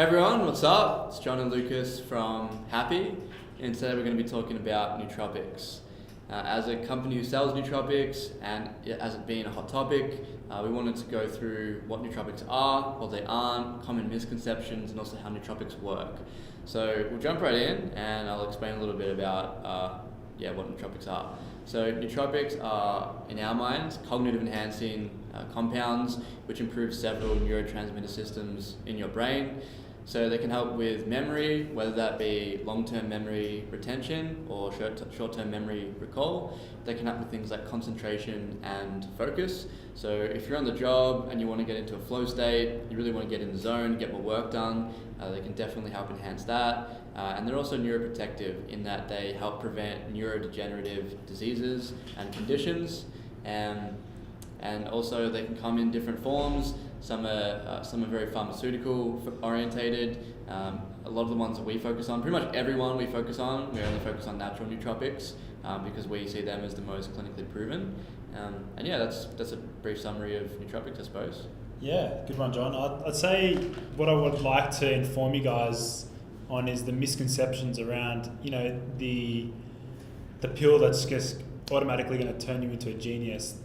Everyone, what's up? It's John and Lucas from Hapi, and today we're going to be talking about nootropics. As a company who sells nootropics, and as it being a hot topic, we wanted to go through what nootropics are, what they aren't, common misconceptions, and also how nootropics work. So we'll jump right in, and I'll explain a little bit about what nootropics are. So nootropics are, in our minds, cognitive enhancing compounds which improve several neurotransmitter systems in your brain. So they can help with memory, whether that be long-term memory retention or short-term memory recall. They can help with things like concentration and focus. So if you're on the job and you want to get into a flow state, you really want to get in the zone, get more work done, they can definitely help enhance that. And they're also neuroprotective in that they help prevent neurodegenerative diseases and conditions. And also they can come in different forms. Some are very pharmaceutical orientated. A lot of the ones that we focus on, pretty much everyone we focus on, we only focus on natural nootropics because we see them as the most clinically proven. And yeah, that's a brief summary of nootropics, I suppose. Yeah, good one, John. I'd say what I would like to inform you guys on is the misconceptions around, the pill that's just automatically going to turn you into a genius.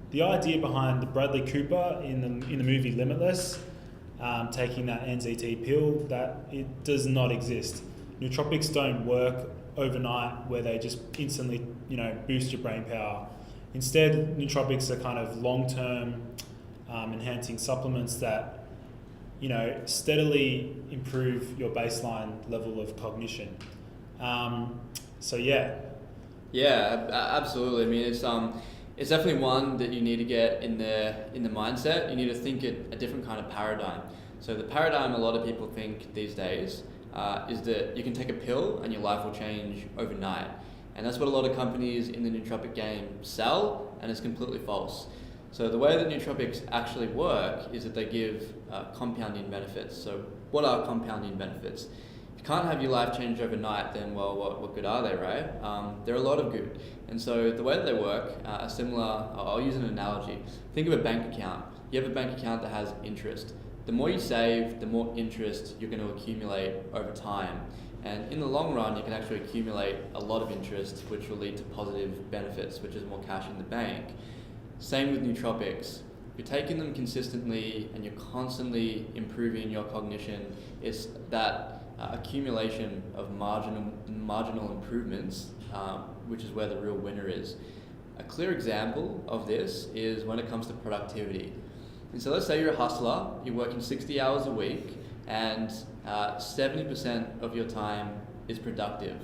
The idea behind the Bradley Cooper in the movie Limitless, taking that NZT pill, that it does not exist. Nootropics don't work overnight where they just instantly, boost your brain power. Instead, nootropics are kind of long-term enhancing supplements that, steadily improve your baseline level of cognition. Yeah, absolutely. I mean, it's definitely one that you need to get in the mindset. You need to think a different kind of paradigm. So the paradigm a lot of people think these days is that you can take a pill and your life will change overnight. And that's what a lot of companies in the nootropic game sell, and it's completely false. So the way that nootropics actually work is that they give compounding benefits. So what are compounding benefits? If you can't have your life change overnight, then what good are they, right? There are a lot of good. And so the way that they work are similar. I'll use an analogy. Think of a bank account. You have a bank account that has interest. The more you save, the more interest you're going to accumulate over time. And in the long run, you can actually accumulate a lot of interest, which will lead to positive benefits, which is more cash in the bank. Same with nootropics. If you're taking them consistently and you're constantly improving your cognition, it's that accumulation of marginal improvements, which is where the real winner is. A clear example of this is when it comes to productivity. And so let's say you're a hustler, you're working 60 hours a week, and 70% of your time is productive,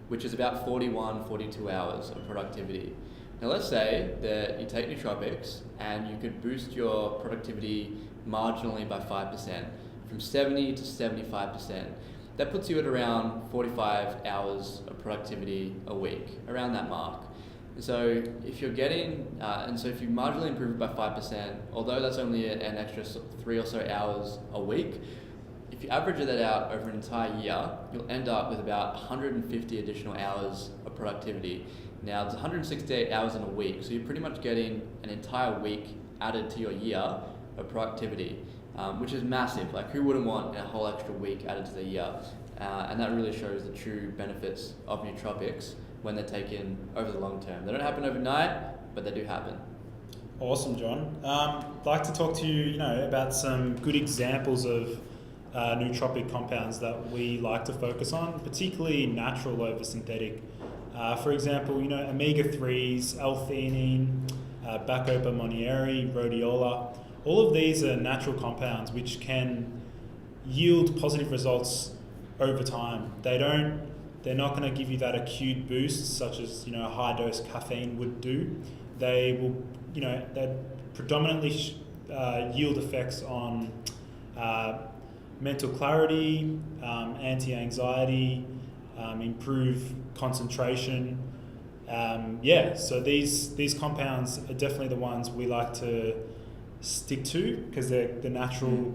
which is about 42 hours of productivity. Now let's say that you take nootropics and you could boost your productivity marginally by 5%, from 70 to 75%. That puts you at around 45 hours of productivity a week, around that mark. So if you're getting, if you marginally improve it by 5%, although that's only an extra 3 or so hours a week, if you average that out over an entire year, you'll end up with about 150 additional hours of productivity. Now, there's 168 hours in a week, so you're pretty much getting an entire week added to your year of productivity, which is massive. Like, who wouldn't want a whole extra week added to the year? And that really shows the true benefits of nootropics when they're taken over the long term. They don't happen overnight, but they do happen. Awesome, John. I'd like to talk to you, about some good examples of nootropic compounds that we like to focus on, particularly natural over synthetic. For example, omega-3s, L-theanine, Bacopa monnieri, rhodiola. All of these are natural compounds which can yield positive results over time. They're not going to give you that acute boost such as a high dose caffeine would do. They will, they predominantly yield effects on mental clarity, anti-anxiety, improve concentration. So these compounds are definitely the ones we like to stick to because they're the natural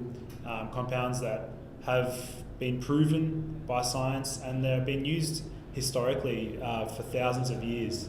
compounds that have been proven by science and they've been used historically for thousands of years.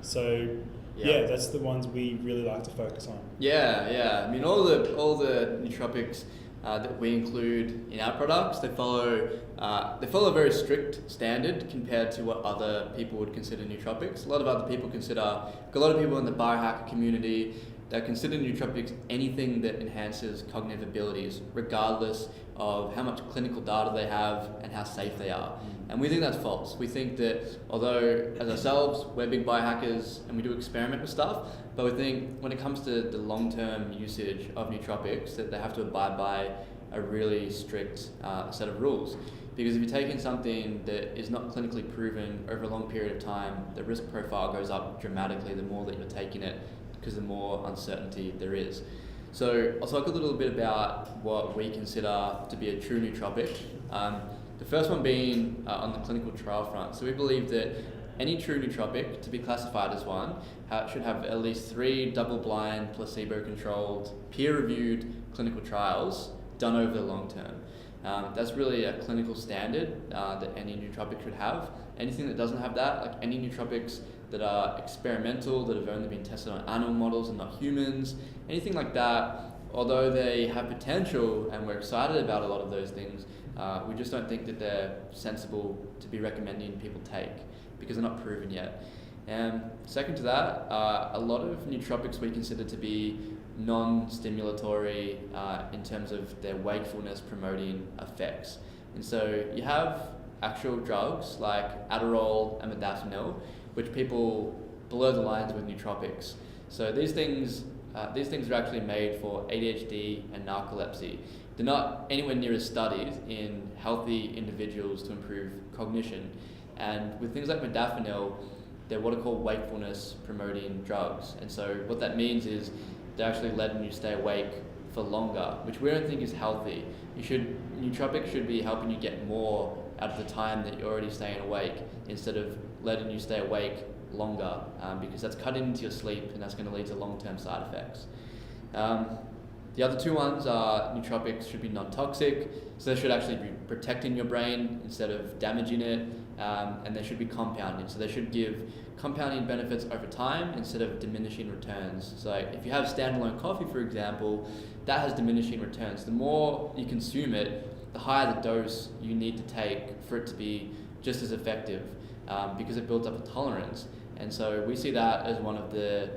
So that's the ones we really like to focus on. Yeah. I mean, all the nootropics that we include in our products, they follow a very strict standard compared to what other people would consider nootropics. A lot of other people a lot of people in the biohacker community that consider nootropics anything that enhances cognitive abilities, regardless of how much clinical data they have and how safe they are. And we think that's false. We think that although, as ourselves, we're big biohackers and we do experiment with stuff, but we think when it comes to the long-term usage of nootropics, that they have to abide by a really strict set of rules. Because if you're taking something that is not clinically proven over a long period of time, the risk profile goes up dramatically the more that you're taking it, because the more uncertainty there is. So I'll talk a little bit about what we consider to be a true nootropic. The first one being on the clinical trial front. So we believe that any true nootropic, to be classified as one, should have at least 3 double-blind, placebo-controlled, peer-reviewed clinical trials done over the long term. That's really a clinical standard that any nootropic should have. Anything that doesn't have that, like any nootropics that are experimental, that have only been tested on animal models and not humans, anything like that, although they have potential and we're excited about a lot of those things, we just don't think that they're sensible to be recommending people take because they're not proven yet. And second to that, a lot of nootropics we consider to be non-stimulatory in terms of their wakefulness promoting effects. And so you have actual drugs like Adderall and modafinil, which people blur the lines with nootropics. So these things are actually made for ADHD and narcolepsy. They're not anywhere near as studied in healthy individuals to improve cognition. And with things like modafinil, they're what are called wakefulness promoting drugs. And so what that means is they're actually letting you stay awake for longer, which we don't think is healthy. Nootropics should be helping you get more out of the time that you're already staying awake, instead of letting you stay awake longer, because that's cutting into your sleep and that's going to lead to long-term side effects. The other 2 ones are nootropics should be non-toxic, so they should actually be protecting your brain instead of damaging it, and they should be compounding, so they should give compounding benefits over time instead of diminishing returns. So if you have standalone coffee, for example, that has diminishing returns. The more you consume it, the higher the dose you need to take for it to be just as effective, because it builds up a tolerance. And so we see that as one of the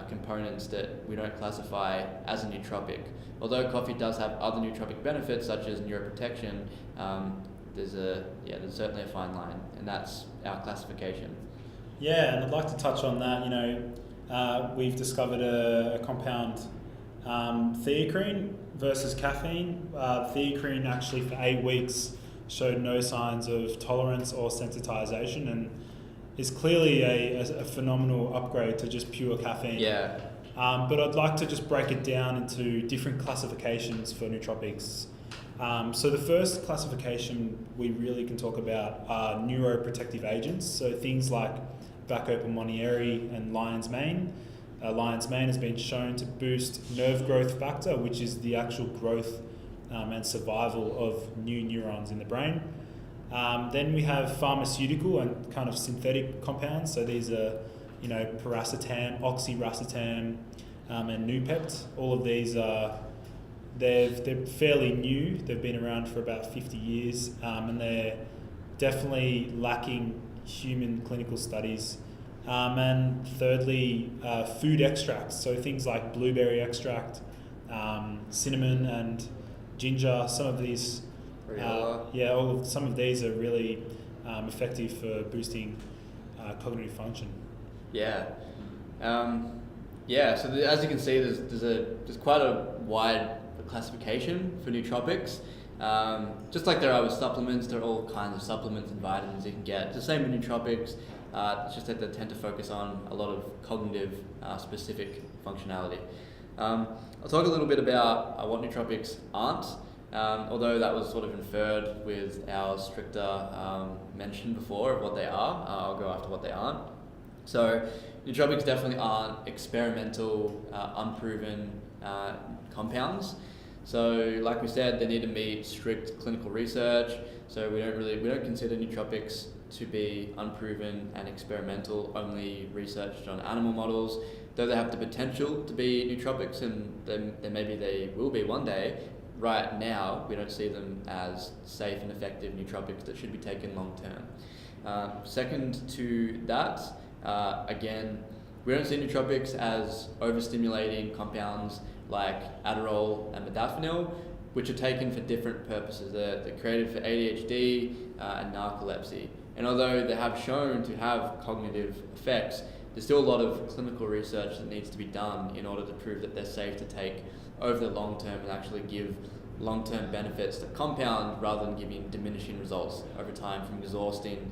components that we don't classify as a nootropic. Although coffee does have other nootropic benefits such as neuroprotection, there's certainly a fine line, and that's our classification. Yeah, and I'd like to touch on that. We've discovered a compound, theocrine versus caffeine. Theocrine actually for 8 weeks showed no signs of tolerance or sensitization, and is clearly a phenomenal upgrade to just pure caffeine. Yeah. But I'd like to just break it down into different classifications for nootropics. So the first classification we really can talk about are neuroprotective agents. So things like Bacopa monnieri and lion's mane. Lion's mane has been shown to boost nerve growth factor, which is the actual growth and survival of new neurons in the brain. Then we have pharmaceutical and kind of synthetic compounds. So these are, piracetam, oxiracetam, and Noopept. All of these are they're fairly new. They've been around for about 50 years, and they're definitely lacking human clinical studies. And thirdly, food extracts. So things like blueberry extract, cinnamon and ginger. Some of these, some of these are really effective for boosting cognitive function. Yeah. So as you can see, there's quite a wide classification for nootropics. Just like there are with supplements, there are all kinds of supplements and vitamins you can get. It's the same with nootropics. It's just that they tend to focus on a lot of cognitive specific functionality. I'll talk a little bit about what nootropics aren't, although that was sort of inferred with our stricter mention before of what they are. I'll go after what they aren't. So nootropics definitely aren't experimental, unproven compounds. So like we said, they need to meet strict clinical research. So we don't consider nootropics to be unproven and experimental, only researched on animal models. Though they have the potential to be nootropics, and then maybe they will be one day, right now, we don't see them as safe and effective nootropics that should be taken long term. Second to that, again, we don't see nootropics as overstimulating compounds like Adderall and modafinil, which are taken for different purposes. They're created for ADHD and narcolepsy. And although they have shown to have cognitive effects, there's still a lot of clinical research that needs to be done in order to prove that they're safe to take over the long term and actually give long-term benefits that compound rather than giving diminishing results over time from exhausting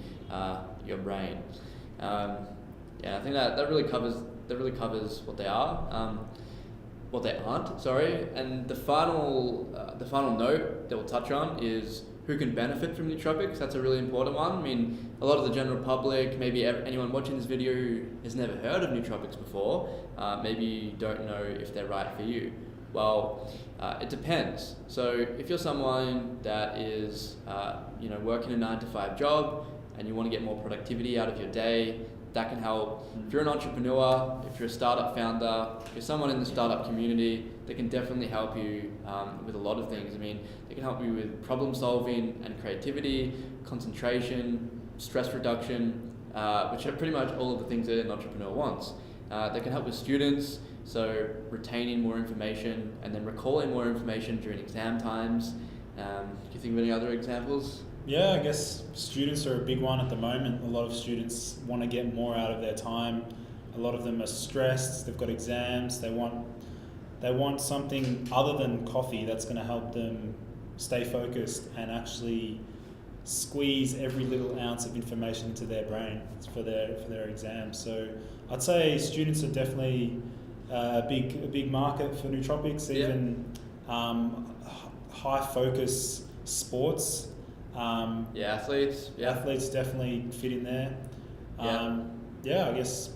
your brain. I think that really covers what they are, what they aren't. Sorry, and the final note that we'll touch on is who can benefit from nootropics. That's a really important one. I mean, a lot of the general public, maybe anyone watching this video who has never heard of nootropics before, maybe you don't know if they're right for you. Well, it depends. So if you're someone that is, working a 9-to-5 job and you want to get more productivity out of your day, that can help. If you're an entrepreneur, if you're a startup founder, if you're someone in the startup community, they can definitely help you with a lot of things. I mean, they can help you with problem solving and creativity, concentration, stress reduction, which are pretty much all of the things that an entrepreneur wants. They can help with students, so retaining more information and then recalling more information during exam times. Do you think of any other examples? Yeah, I guess students are a big one at the moment. A lot of students want to get more out of their time. A lot of them are stressed. They've got exams. They want something other than coffee that's going to help them stay focused and actually squeeze every little ounce of information into their brain for their exams. So I'd say students are definitely a big market for nootropics. Even high focus sports. Athletes. Athletes definitely fit in there. I guess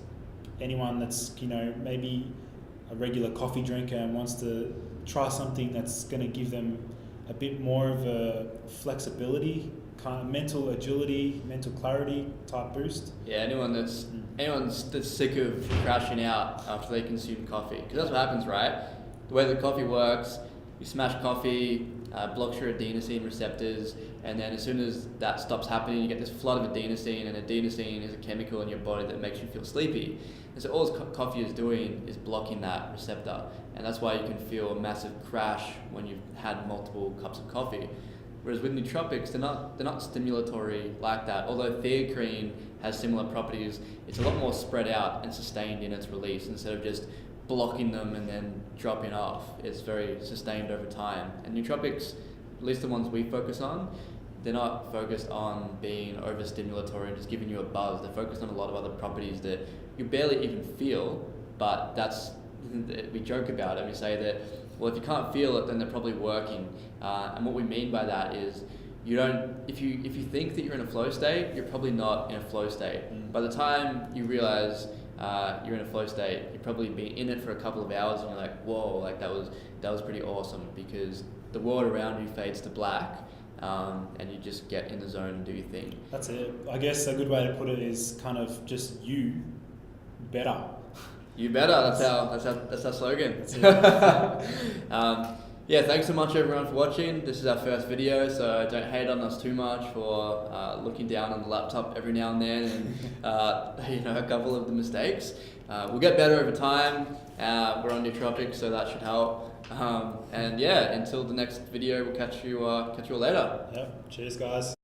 anyone that's maybe a regular coffee drinker and wants to try something that's going to give them a bit more of a flexibility, kind of mental agility, mental clarity type boost. Yeah, anyone that's sick of crashing out after they consume coffee, because that's what happens, right? The way that coffee works, you smash coffee, blocks your adenosine receptors, and then as soon as that stops happening, you get this flood of adenosine, and adenosine is a chemical in your body that makes you feel sleepy. And so all coffee is doing is blocking that receptor, and that's why you can feel a massive crash when you've had multiple cups of coffee. Whereas with nootropics, they're not stimulatory like that. Although theocrine has similar properties, it's a lot more spread out and sustained in its release instead of just blocking them and then dropping off. It's very sustained over time. And nootropics, at least the ones we focus on, they're not focused on being overstimulatory and just giving you a buzz. They're focused on a lot of other properties that you barely even feel, but we joke about it. We say that, well, if you can't feel it, then they're probably working. And what we mean by that is if you think that you're in a flow state, you're probably not in a flow state. By the time you realize you're in a flow state, you've probably been in it for a couple of hours and you're like, whoa, like that was pretty awesome, because the world around you fades to black, and you just get in the zone and do your thing. That's it. I guess a good way to put it is kind of just you better. You better. That's our slogan. That's it. Thanks so much everyone for watching. This is our first video, so don't hate on us too much for looking down on the laptop every now and then and a couple of the mistakes. We'll get better over time. We're on nootropics, so that should help. Until the next video, we'll catch you all later. Yep. Cheers, guys.